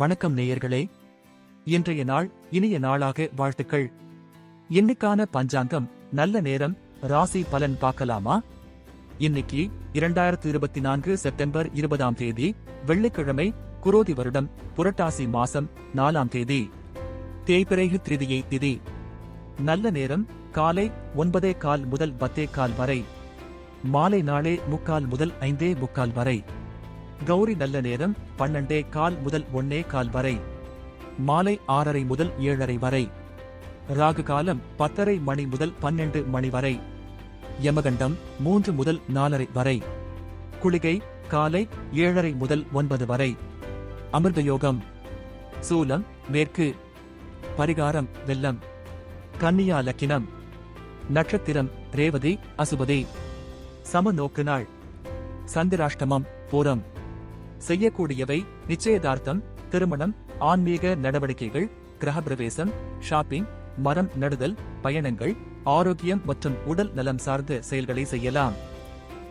வணக்கம் நேயர்களே. இன்றைய நாள் இனிய நாளாக வாழ்த்துக்கள். இன்னைக்கான பஞ்சாங்கம் நல்ல நேரம் ராசி பலன் பார்க்கலாமா? இன்னைக்கு 2024 செப்டம்பர் 20ஆம் தேதி வெள்ளிக்கிழமை, குரோதி வருடம், புரட்டாசி மாசம் 4ஆம் தேதி, தேய்பிறை திருதியை திதி. நல்ல நேரம் காலை 9:15 முதல் 10:15 வரை, மாலை 4:45 முதல் 5:45 வரை. கௌரி நல்ல நேரம் 12:15 முதல் 1:15 வரை, மாலை 6:30 முதல் 7:30 வரை. ராகு காலம் 10:30 மணி முதல் 12 மணி வரை. யமகண்டம் 3 முதல் 4:30 வரை. குளிகை காலை 7:30 முதல் 9 வரை. அமிர்த யோகம். சூலம் மேற்கு. பரிகாரம் வெள்ளம். கன்னியா லக்கினம். நட்சத்திரம் ரேவதி அசுபதி. சம நோக்கு நாள். சந்திராஷ்டமம் பூரம். செய்யக்கூடியவை நிச்சயதார்த்தம், திருமணம், ஆன்மீக நடவடிக்கைகள், கிரகப்பிரவேசம், ஷாப்பிங், மரம் நடுதல், பயணங்கள், ஆரோக்கியம் மற்றும் உடல் நலம் சார்ந்த செயல்களை செய்யலாம்.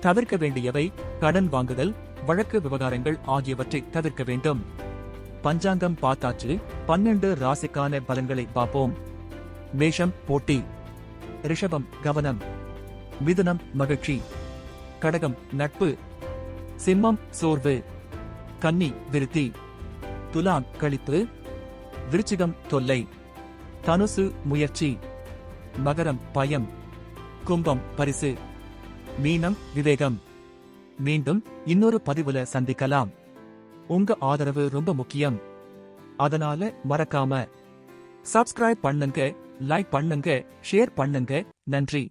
தவிர்க்க வேண்டியவை கடன் வாங்குதல், வழக்கு விவகாரங்கள் ஆகியவற்றை தவிர்க்க வேண்டும். பஞ்சாங்கம் பார்த்தாச்சு. 12 ராசிக்கான பலன்களை பார்ப்போம். மேஷம் போட்டி. ரிஷபம் கவனம். மிதுனம் மகிழ்ச்சி. கடகம் நட்பு. சிம்மம் சோர்வு. கன்னி விருத்தி. துலாம் களிப்பு. விருச்சிகம் தொல்லை. தனுசு முயற்சி. மகரம் பயம். கும்பம் பரிசு. மீனம் விவேகம். மீண்டும் இன்னொரு பதிவுல சந்திக்கலாம். உங்க ஆதரவு ரொம்ப முக்கியம். அதனால மறக்காம சப்ஸ்கிரைப் பண்ணுங்க, லைக் பண்ணுங்க, ஷேர் பண்ணுங்க. நன்றி.